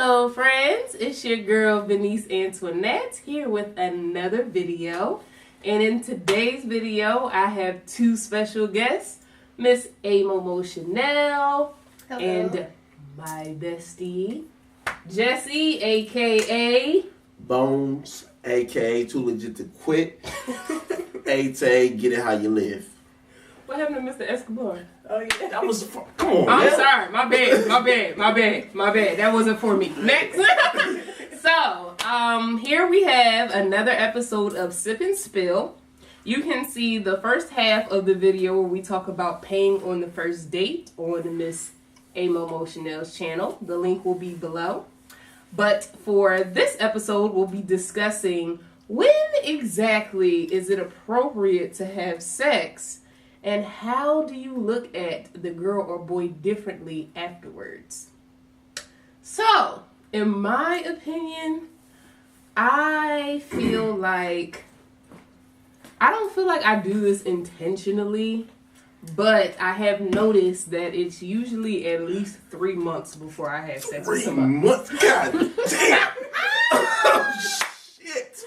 Hello friends, it's your girl Venice Antoinette here with another video. And in today's video, I have two special guests, Miss Amo Chanel and my bestie, Jessie, aka Bones, aka Too Legit to Quit, aka Get It How You Live. What happened to Mr. Escobar? Oh yeah, that was come on. I'm man. sorry, my bad. That wasn't for me. Next. So, here we have another episode of Sip and Spill. You can see the first half of the video where we talk about paying on the first date on Miss Amo Chanel's channel. The link will be below. But for this episode, we'll be discussing when exactly is it appropriate to have sex, and how do you look at the girl or boy differently afterwards? So, in my opinion, I don't feel like I do this intentionally, but I have noticed that it's usually at least 3 months before I have sex with 3 somebody. months? God damn! Oh, shit!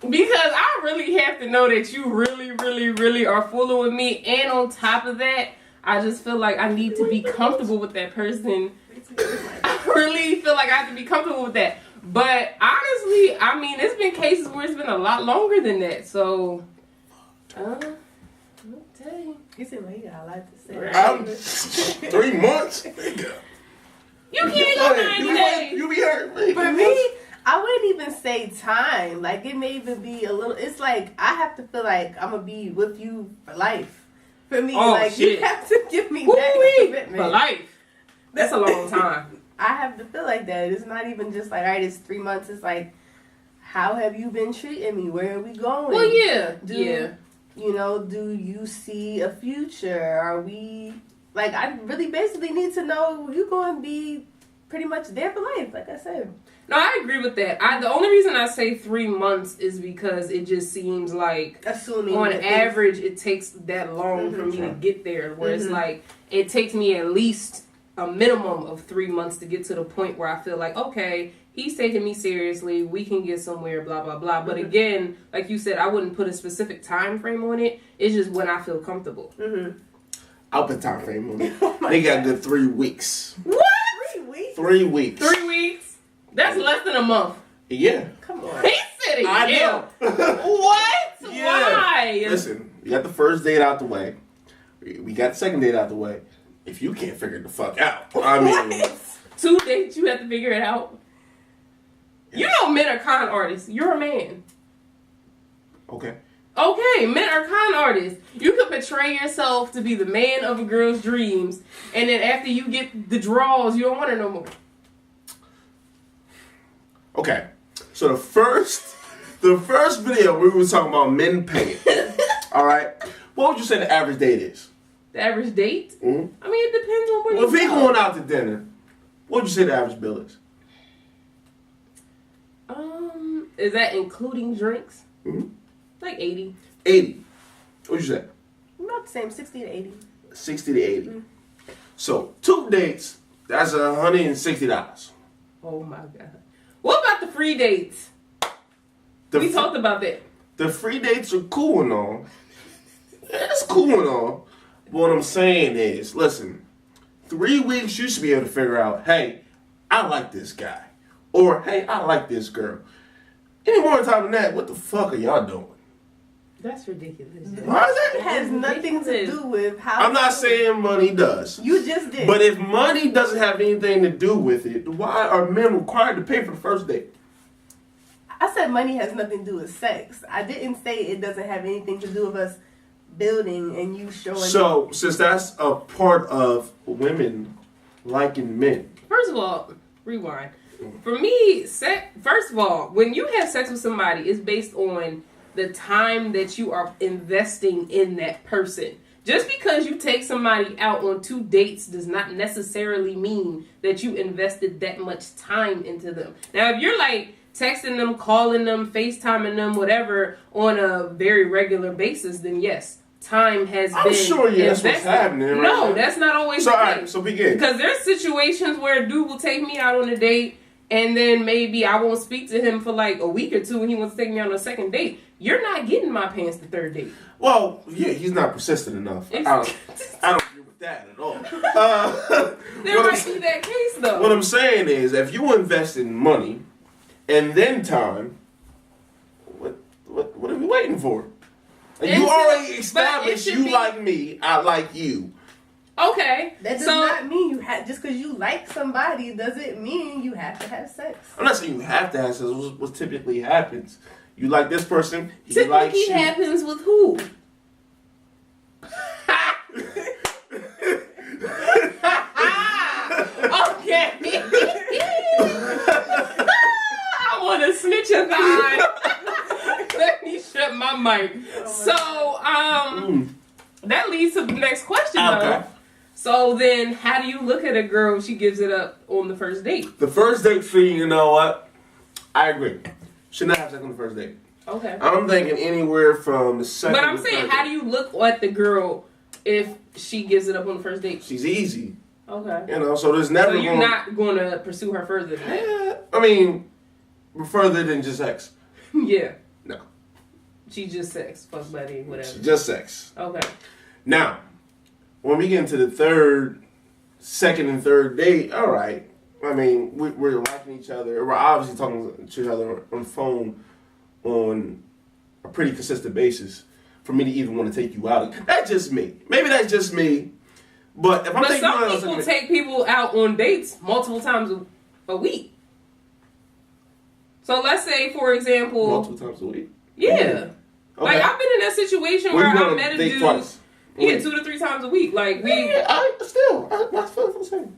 Because I really have to know that you really are fooling with me. And on top of that, I just feel like I need to be comfortable with that person. I really feel like I have to be comfortable with that. But honestly, I mean, it's been cases where it's been a lot longer than that. So, I'll tell you. He said, well, he got a lot to say. 3 months? Nigga. You can't go 90 days. You be hurt, man. For me, I wouldn't even say time. Like, it may even be a little, it's like, I have to feel like I'm going to be with you for life. For me, shit. You have to give me that Woo-wee. commitment. For life. That's a long time. I have to feel like that. It's not even just like, all right, it's 3 months. It's like, how have you been treating me? Where are we going? Well, yeah. You know, do you see a future? Are we, like, I really basically need to know you're going to be pretty much there for life, like I said. No, I agree with that. The only reason I say 3 months is because it just seems like, assuming on average, it takes that long for me to get there. Where it's like, it takes me at least a minimum of 3 months to get to the point where I feel like, okay, he's taking me seriously, we can get somewhere, blah, blah, blah. But again, like you said, I wouldn't put a specific time frame on it. It's just when I feel comfortable. I'll put time frame on it. They got a good 3 weeks. What? 3 weeks? 3 weeks. 3 weeks? That's less than a month. Yeah. Come on. He said it. I know. What? Yeah. Why? Listen, we got the first date out the way. We got the second date out the way. If you can't figure the fuck out, I mean... 2 dates, you have to figure it out. You know men are con artists. You're a man. Okay. Okay, men are con artists. You could portray yourself to be the man of a girl's dreams, and then after you get the draws, you don't want her no more. Okay. So the first video we were talking about men paying. All right. What would you say the average date is? The average date? Mm-hmm. I mean, it depends on where Well, if you we go. going out to dinner, what would you say the average bill is? Is that including drinks? Mm-hmm. Like 80. 80. What'd you say? About the same, 60 to 80. 60 to 80. So 2 dates, that's $160. Oh my God. What about the free dates? We talked about that. The free dates are cool and all. It's cool and all. But what I'm saying is, listen, 3 weeks you should be able to figure out, hey, I like this guy. Or, hey, I like this girl. Any more time than that, what the fuck are y'all doing? That's ridiculous. Why is It that? has nothing to do with how... I'm not saying money does. You just did. But if money doesn't have anything to do with it, why are men required to pay for the first date? I said money has nothing to do with sex. I didn't say it doesn't have anything to do with us building and you showing... So, since that's a part of women liking men. First of all, rewind. For me, first of all, when you have sex with somebody, it's based on the time that you are investing in that person. Just because you take somebody out on 2 dates does not necessarily mean that you invested that much time into them. Now, if you're like texting them, calling them, FaceTiming them, whatever, on a very regular basis, then yes, time has I'm been sure, yeah, that's what's invested. happening right No, now. that's not always So, the all case. right, so begin. Because there's situations where a dude will take me out on a date, and then maybe I won't speak to him for like a week or two, and he wants to take me out on a second date. You're not getting my pants the third date. Well, yeah, he's not persistent enough. I don't agree with that at all. There might be that case though. What I'm saying is, if you invest in money and then time, what are we waiting for? Like, you already established you like me, I like you. Okay. That does not mean you have, just because you like somebody doesn't mean you have to have sex. I'm not saying you have to have sex. What typically happens? You like this person, he typically likes you. happens with who? Okay. I want to snitch a thigh. Let me shut my mic. That leads to the next question, though. So then, how do you look at a girl if she gives it up on the first date? The first date fee, you know what? I agree. Should not have sex on the first date. Okay. I'm thinking anywhere from the second. But I'm saying, how do you look at the girl if she gives it up on the first date? She's easy. Okay. You know, so there's never. So you're not going to pursue her further than that? I mean, further than just sex. Yeah. No. She's just sex, fuck buddy, whatever. She's just sex. Okay. Now, when we get into the second and third date, all right. I mean, we're liking each other. We're obviously talking to each other on the phone on a pretty consistent basis for me to even want to take you out. That's just me. Maybe that's just me. But if I'm taking some people take people out on dates multiple times a week. So let's say, for example, multiple times a week. Yeah. Okay. Like I've been in that situation where I met a dude. Twice. Yeah, 2 to 3 times a week. Like I still feel the same.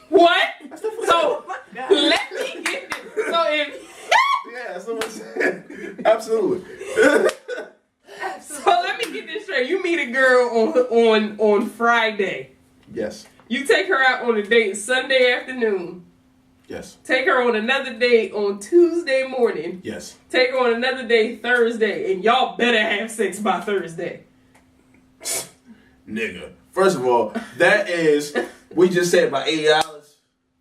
What? I still feel So the same. let me get it. So if yeah, that's what I'm saying. Absolutely. So let me get this straight. You meet a girl on Friday. Yes. You take her out on a date Sunday afternoon. Yes. Take her on another date on Tuesday morning. Yes. Take her on another date Thursday, and y'all better have sex by Thursday. Nigga. First of all, that is we just said about $80.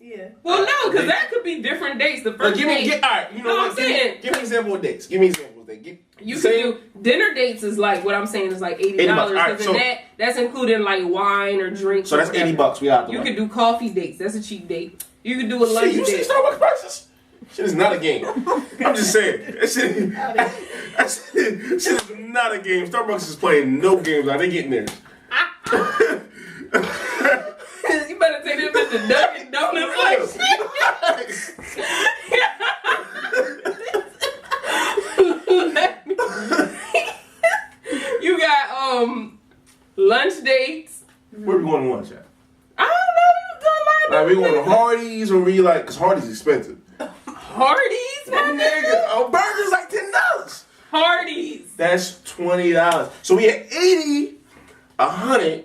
Yeah. Well, no, because that could be different dates. The first date. All right, you know No, what? I'm saying. Give me an example of dates. Give me examples of dates. You can do dinner dates is like what I'm saying is like $80 right, because that's including like wine or drinks. So that's $80 we out the You way. can do coffee dates. That's a cheap date. You can do a lunch You see date. Starbucks prices? Shit is not a game. I'm just saying. That shit is not a game. Starbucks is playing no games. Now they getting theirs. You better take them at the Dunkin' Donuts like You got lunch dates. Where we going to lunch at? I don't know. You go Like we going to Hardee's or we like, because Hardee's expensive. Hardee's, my nigga. A burger's like $10. Hardee's. That's $20. So we had 80, 100,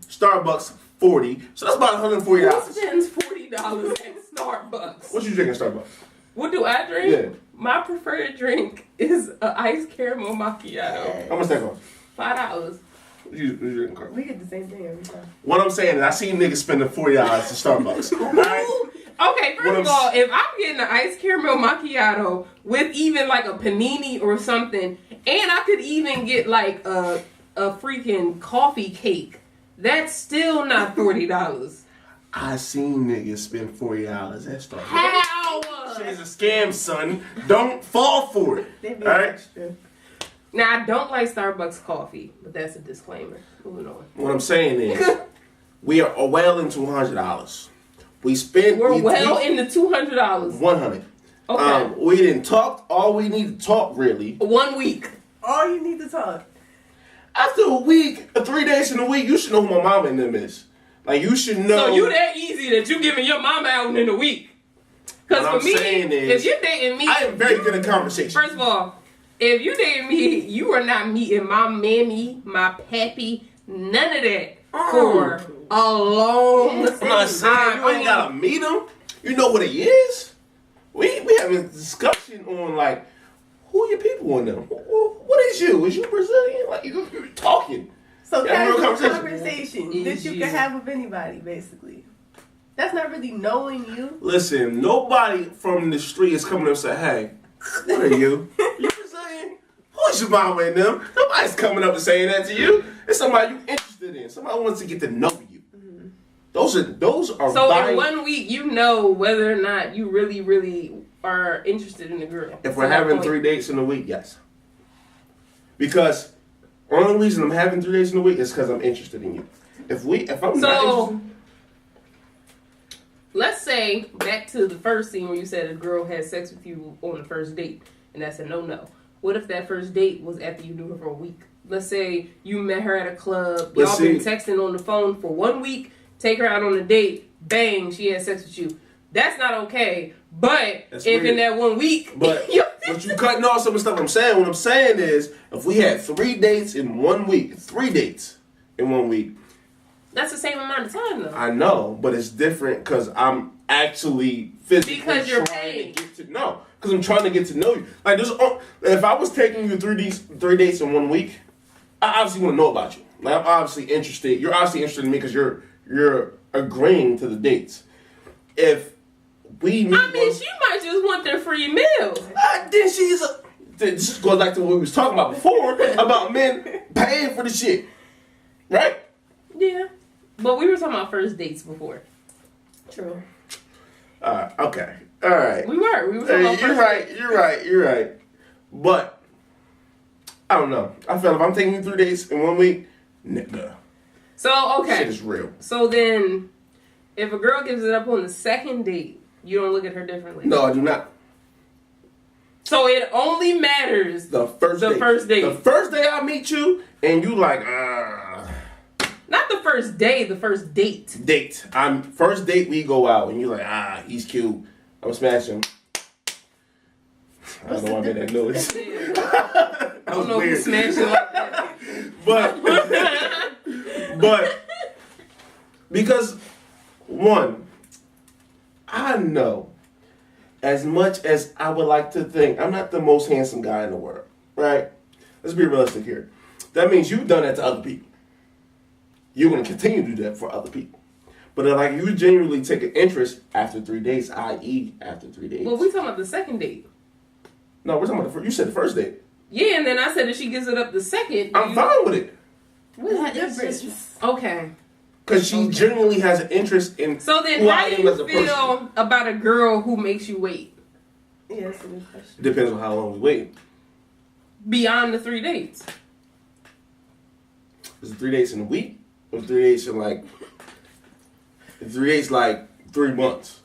Starbucks 40. So that's about $140. Who spends $40 at Starbucks? What you drinking at Starbucks? What do I drink? Yeah. My preferred drink is an iced caramel macchiato. How much that cost? $5. What you drinking, Carl? We get the same thing every time. What I'm saying is I seen niggas spending $40 at Starbucks. Alright? Okay, first of all, if I'm getting an iced caramel macchiato with even like a panini or something, and I could even get like a freaking coffee cake, that's still not $40. I seen niggas spend $40 at Starbucks. How? Shit is a scam, son. Don't fall for it. They be Alright? extra. Now, I don't like Starbucks coffee, but that's a disclaimer. Moving on. What I'm saying is we are well into $100. We spent We're well into $200. 100. Okay. We didn't talk all we need to talk really. 1 week. All you need to talk. After a week, 3 days in a week, you should know who my mama and them is. Like you should know. So you that easy that you giving your mama out in a week? Because What for I'm me, saying is, if you're dating me, I am very good at conversation. First of all, if you dating me, you are not meeting my mammy, my pappy, none of that for a long time. I'm not saying you ain't gotta meet him. You know what he is. We having a discussion on like who who are your people in them? What is you? Is you Brazilian? Like, you're talking. So Yeah, real casual conversation. conversation that you can have with anybody, basically. That's not really knowing you. Listen, nobody from the street is coming up and saying, hey, what are you? You Brazilian? Who's your mama in them? Nobody's coming up and saying that to you. It's somebody you're interested in. Somebody wants to get to know you. Mm-hmm. Those are So in 1 week, you know whether or not you really, really are interested in the girl. If we're having 3 dates in a week, yes. Because only reason I'm having 3 days in a week is because I'm interested in you. If I'm not interested. Let's say back to the first scene where you said a girl had sex with you on the first date, and that's a no-no. What if that first date was after you knew her for a week? Let's say you met her at a club, y'all been texting on the phone for 1 week, take her out on a date, bang, she had sex with you. That's not okay. But if weird. In that 1 week, but you cutting off some of the stuff I'm saying. What I'm saying is, if we had 3 dates in 1 week, 3 dates in 1 week. That's the same amount of time, though. I know, but it's different because I'm actually physically because you're paying. Because I'm trying to get to know you. Like, if I was taking you 3 dates in 1 week, I obviously want to know about you. Like, I'm obviously interested. You're obviously interested in me because you're agreeing to the dates. If we meet, she might just want their free meals. Then this goes back to what we was talking about before about men paying for the shit, right? Yeah. But we were talking about first dates before. True. Okay. All right. We were talking about first dates. You're right. But, I don't know. I feel if I'm taking you 3 dates in 1 week, nigga. So, okay. Shit is real. So then, if a girl gives it up on the second date, you don't look at her differently? No, I do not. So it only matters the first date. The first day I meet you, and you like, Not the first day, the first date. First date we go out and you're like, he's cute. I'm gonna smash him. I don't know why I made that noise. I don't know if you smash him like that. But because one, I know as much as I would like to think, I'm not the most handsome guy in the world, right? Let's be realistic here. That means you've done that to other people. You're going to continue to do that for other people. But like you genuinely take an interest after 3 days, i.e. after 3 days. Well, we're talking about the second date. No, we're talking about you said the first date. Yeah, and then I said if she gives it up the second. I'm fine with it. What is the difference? Okay. Because she genuinely has an interest in so then who how I do am you as a feel person. About a girl who makes you wait? Yeah, that's a good question. It depends on how long we wait. Beyond the 3 dates. Is it 3 dates in a week? Or 3 dates in like 3 months?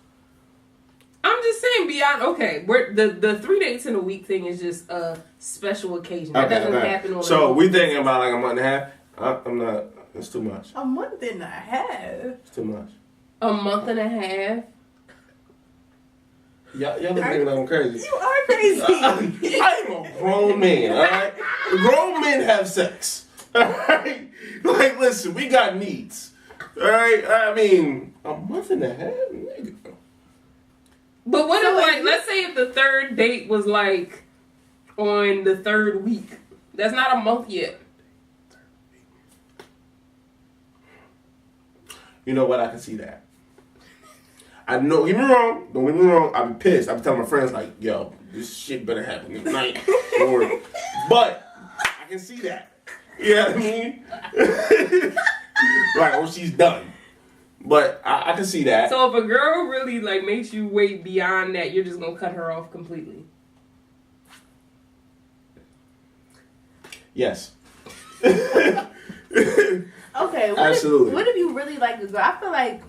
I'm just saying beyond. Okay, the 3 dates in a week thing is just a special occasion. That doesn't happen on. So we thinking about like a month and a half. I'm not. It's too much. A month and a half. It's too much. A month and a half. Y'all thinking I'm crazy. You are crazy. I am a grown man. All right, grown men have sex. All right, like listen, we got needs. All right, I mean a month and a half, nigga. But what if, like, let's say if the third date was, like, on the third week. That's not a month yet. You know what? I can see that. I know, don't get me wrong. I'd be pissed. I'd be telling my friends, like, yo, this shit better happen tonight. But I can see that. You know what I mean? Right, or she's done. But I can see that. So if a girl really like makes you wait beyond that, you're just gonna cut her off completely. Yes. Okay. Absolutely. What if you really like a girl? I feel like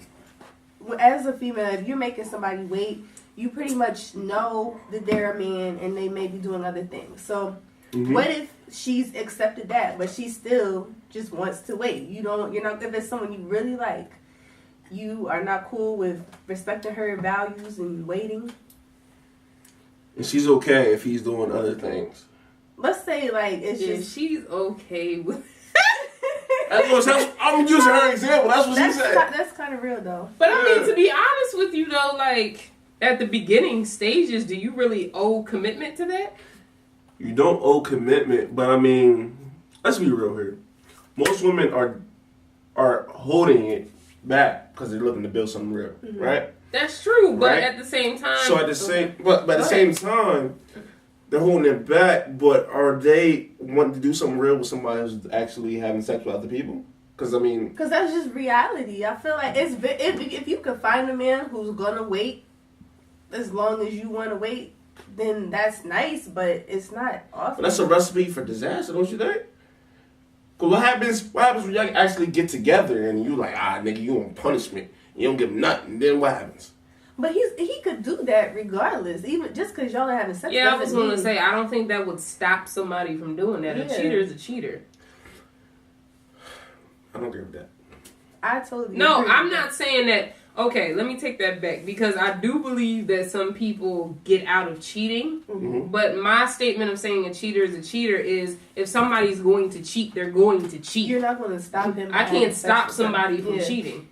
as a female, if you're making somebody wait, you pretty much know that they're a man and they may be doing other things. So what if she's accepted that, but she still just wants to wait? You're not, if it's someone you really like, you are not cool with respecting her values and waiting. And she's okay if he's doing other things. Let's say like it's if just she's okay with. I'm using her example. That's what she said. That's kind of real though. But I mean, to be honest with you though, like at the beginning stages, do you really owe commitment to that? You don't owe commitment, but I mean, let's be real here. Most women are holding it back because they're looking to build something real, right? That's true, but right? at the same time, so at the same, but at the same time, they're holding it back. But are they wanting to do something real with somebody who's actually having sex with other people? Because I mean, because that's just reality. I feel like if you can find a man who's gonna wait as long as you want to wait, then that's nice. But it's not often. But that's a recipe for disaster, don't you think? Because what happens when y'all actually get together and you like, nigga, you on punishment. You don't give him nothing. Then what happens? But he could do that regardless, even just because y'all are having sex. Yeah, I was going to say, I don't think that would stop somebody from doing that. Yeah. A cheater is a cheater. I don't agree with that. I totally No, agree I'm with not saying that. Okay, let me take that back because I do believe that some people get out of cheating. Mm-hmm. But my statement of saying a cheater is a cheater is if somebody's going to cheat, they're going to cheat. You're not going to stop him. I can't stop somebody from cheating.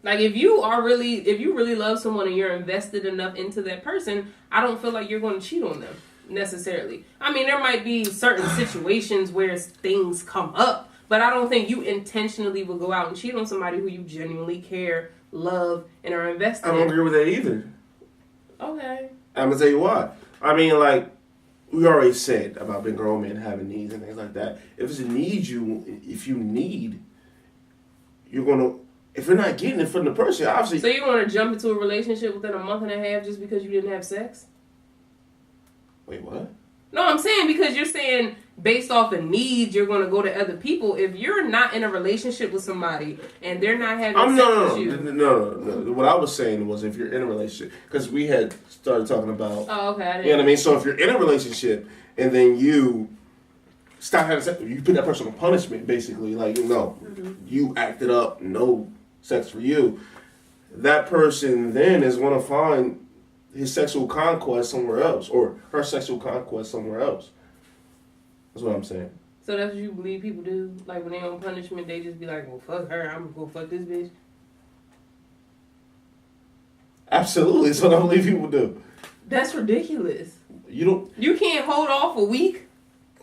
Like if you really love someone and you're invested enough into that person, I don't feel like you're going to cheat on them necessarily. I mean, there might be certain situations where things come up, but I don't think you intentionally will go out and cheat on somebody who you genuinely care, love, and are invested in. I don't agree with that either. Okay. I'm gonna tell you why. I mean, like we already said about big grown men having needs and things like that. If it's a need you're gonna. If you're not getting it from the person, obviously. So you want to jump into a relationship within a month and a half just because you didn't have sex? Wait, what? No, I'm saying because you're saying based off of needs, you're going to go to other people. If you're not in a relationship with somebody and they're not having sex with you. No. What I was saying was if you're in a relationship, because we had started talking about. Oh, okay. You know what I mean? So if you're in a relationship and then you stop having sex, you put that person on punishment, basically. Like, you acted up, no sex for you. That person then is going to find his sexual conquest somewhere else, or her sexual conquest somewhere else. That's what I'm saying. So that's what you believe people do? Like when they on punishment, they just be like, well, fuck her, I'm going to go fuck this bitch? Absolutely, that's what I believe people do. That's ridiculous. You can't hold off a week?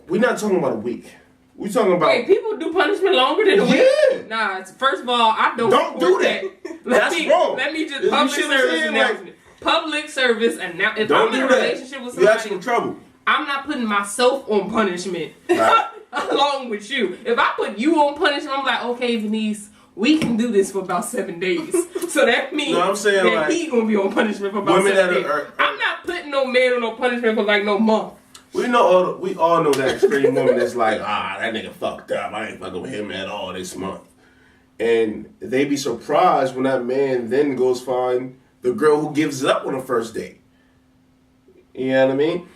We're not talking about a week. We're talking about... Wait, people do punishment longer than a week? Yeah. Nah, first of all, I don't do that. That's wrong. Let me just You public see what I'm service saying? announcement. Public service announcement. If Don't I'm in a do that. relationship with You ask somebody, for trouble. I'm not putting myself on punishment Right. along with you. If I put you on punishment, I'm like, okay, Venice, we can do this for about 7 days. So that means I'm saying, that like, he gonna be on punishment for about women 7 that days. are- I'm not putting no man on no punishment for like no month. We all know that extreme woman that's like, that nigga fucked up. I ain't fucking with him at all this month. And they be surprised when that man then goes find the girl who gives it up on the first date. You know what I mean?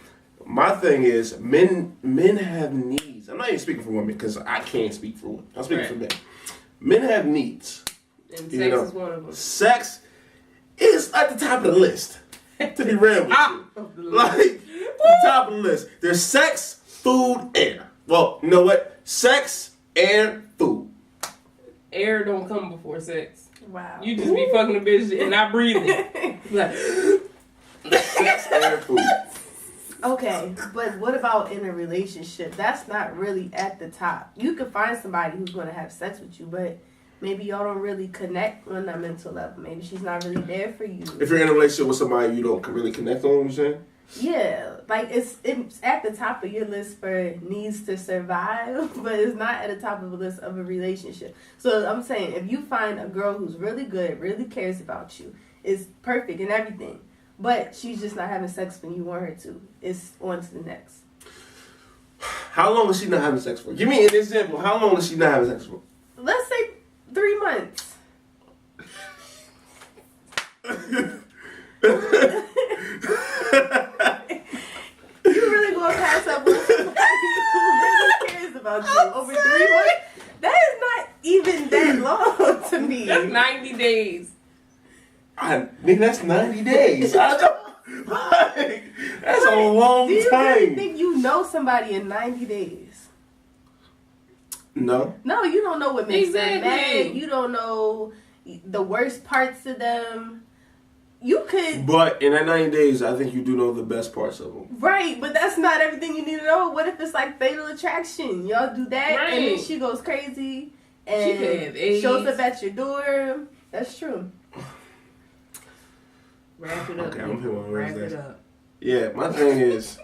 My thing is, men have needs. I'm not even speaking for women because I can't speak for women. I'm speaking for men. Men have needs. And sex is one of them. Sex is at the top of the list. To be real with you. Like, the top of the list. There's sex, food, air. Well, you know what? Sex, air, food. Air don't come before sex. Wow. You just be fucking a bitch and not breathing. Like, Sex, air, food. Okay, but what about in a relationship? That's not really at the top. You can find somebody who's going to have sex with you, but maybe y'all don't really connect on that mental level. Maybe she's not really there for you. If you're in a relationship with somebody you don't really connect on, you saying? Yeah, like it's at the top of your list for needs to survive, but it's not at the top of the list of a relationship. So I'm saying if you find a girl who's really good, really cares about you, is perfect and everything, but she's just not having sex when you want her to, it's on to the next. How long is she not having sex for? Give me an example. How long is she not having sex for? Let's say 3 months. You really gonna pass up with somebody who really cares about you over 3 months? That is not even that long to me. that's 90 days. Nigga, that's 90 days. I know. Like, that's a long Do you time. really think you know somebody in 90 days? No. No, you don't know what makes them Exactly. mad. You don't know the worst parts of them. you could. But in that 90 days, I think you do know the best parts of them. Right, but that's not everything you need to know. What if it's like Fatal Attraction? Y'all do that, Right. and then she goes crazy and She could have AIDS. shows up at your door. That's true. Wrap it up. Okay, I'm feeling Wrap Wednesday. it up. Yeah, my thing is,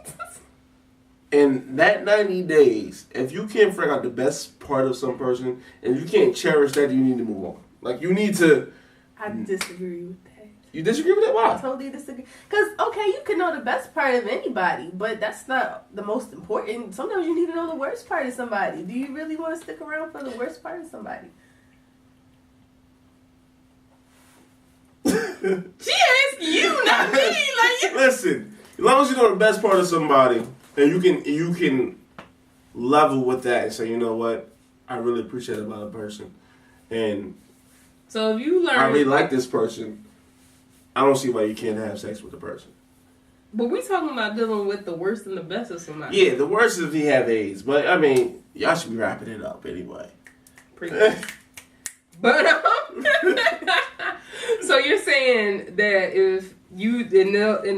in that 90 days, if you can't figure out the best part of some person, and you can't cherish that, you need to move on. Like, you need to... I disagree with that. You disagree with that? I Why? totally disagree. Because, okay, you can know the best part of anybody, but that's not the most important. Sometimes you need to know the worst part of somebody. Do you really want to stick around for the worst part of somebody? She asked you, not me. Like, Listen, as long as you know the best part of somebody, and you can level with that and say, you know what, I really appreciate it about a person, and so if you learn, I really like this person, I don't see why you can't have sex with the person. but we talking about dealing with the worst and the best of somebody. Yeah, the worst is if he have AIDS, but I mean, y'all should be wrapping it up anyway. Pretty much. But so you're saying that if you in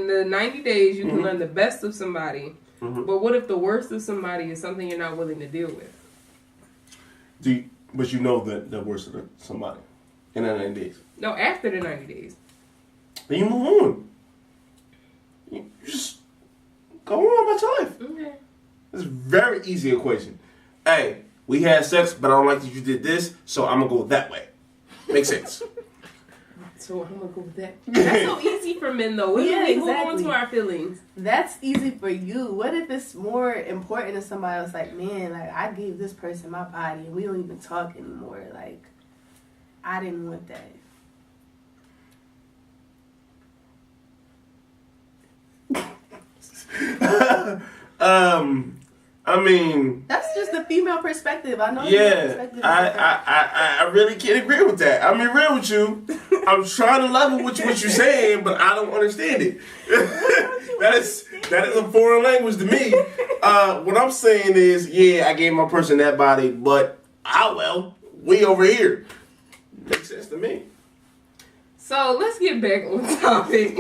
the 90 days you can learn the best of somebody, but what if the worst of somebody is something you're not willing to deal with? But you know the worst of somebody in that 90 days. No, after the 90 days. Then you move on. You just go on about your life. Okay. It's a very easy equation. Hey, we had sex, but I don't like that you did this, so I'm gonna go that way. Makes sense. So I'm gonna go with that. That's so easy for men, though. We Yeah, really hold on exactly. to our feelings. That's easy for you. What if it's more important to somebody else? Like, man, like, I gave this person my body and we don't even talk anymore. Like, I didn't want that. I mean, That's just the female perspective. I know. the male yeah, perspective is different. I really can't agree with that. I'm being real with you. I'm trying to level with what you're saying, but I don't understand it. that is a foreign language to me. What I'm saying is, yeah, I gave my person that body, but we over here. Makes sense to me. So let's get back on topic.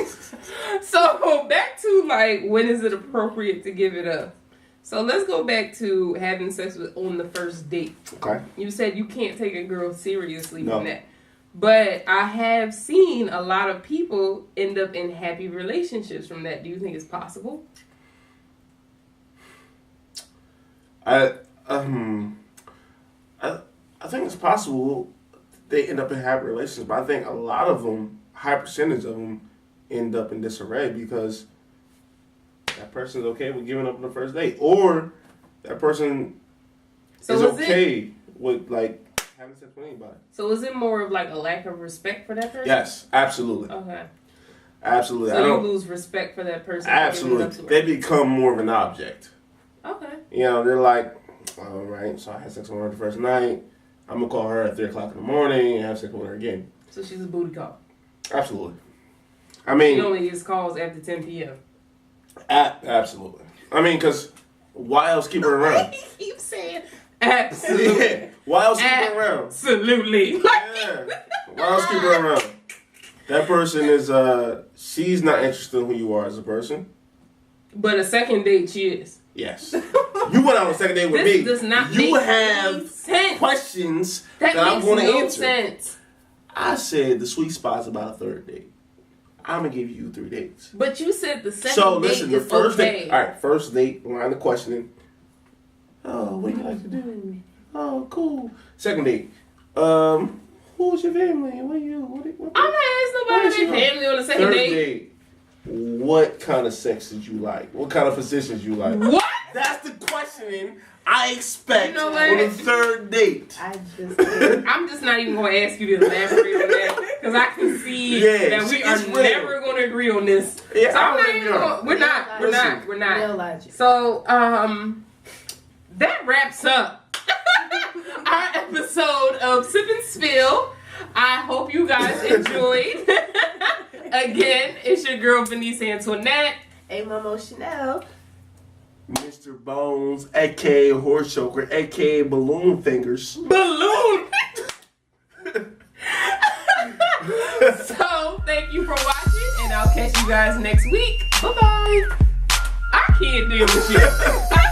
So back to like, when is it appropriate to give it up? So let's go back to having sex on the first date. Okay. You said you can't take a girl seriously No. from that. But I have seen a lot of people end up in happy relationships from that. Do you think it's possible? I think it's possible they end up in happy relations, but I think a lot of them, high percentage of them, end up in disarray because that person's okay with giving up on the first date, or that person is okay with like having sex with anybody. So is it more of like a lack of respect for that person? Yes, absolutely, Okay. absolutely. So you lose respect for that person. for giving up Absolutely, to her. they become more of an object. Okay. You know, they're like, all right, so I had sex with her the first night. I'm gonna call her at 3:00 in the morning and have sex with her again. So she's a booty call. Absolutely. I mean, She only gets calls after 10 p.m. Absolutely. I mean, because why else keep her around? He keeps saying absolutely. Yeah. Why else keep her around? Absolutely. Yeah. Why else keep her around? That person is, she's not interested in who you are as a person. But a second date, she is. Yes. You went on a second date with me. This does not you make have any sense. questions That I'm makes going to no answer. sense. I said the sweet spot's about a third date. I'm going to give you 3 dates. But you said the second So date listen, the is first okay. date. All right, first date, line of questioning. Oh, what do you like to do? Oh, cool. Second date. Who's your family? What do you? I'm not asking nobody their family on the second Third date. date. What kind of sex did you like? What kind of positions you like? What? That's the questioning I expect You know what? on the third date. I'm just not even going to ask you to elaborate on that because I can see that we are it's real. never going to agree on this. Yeah, So I I'm don't not think even we are. going. We're not. Real logic. So that wraps up our episode of Sip and Spill. I hope you guys enjoyed. Again, it's your girl Venice Antoinette. Hey, Momo Chanel. Mr. Bones, aka Horse Choker, aka Balloon Fingers. Balloon. So thank you for watching. catch you guys next week. Bye-bye. I can't deal with you.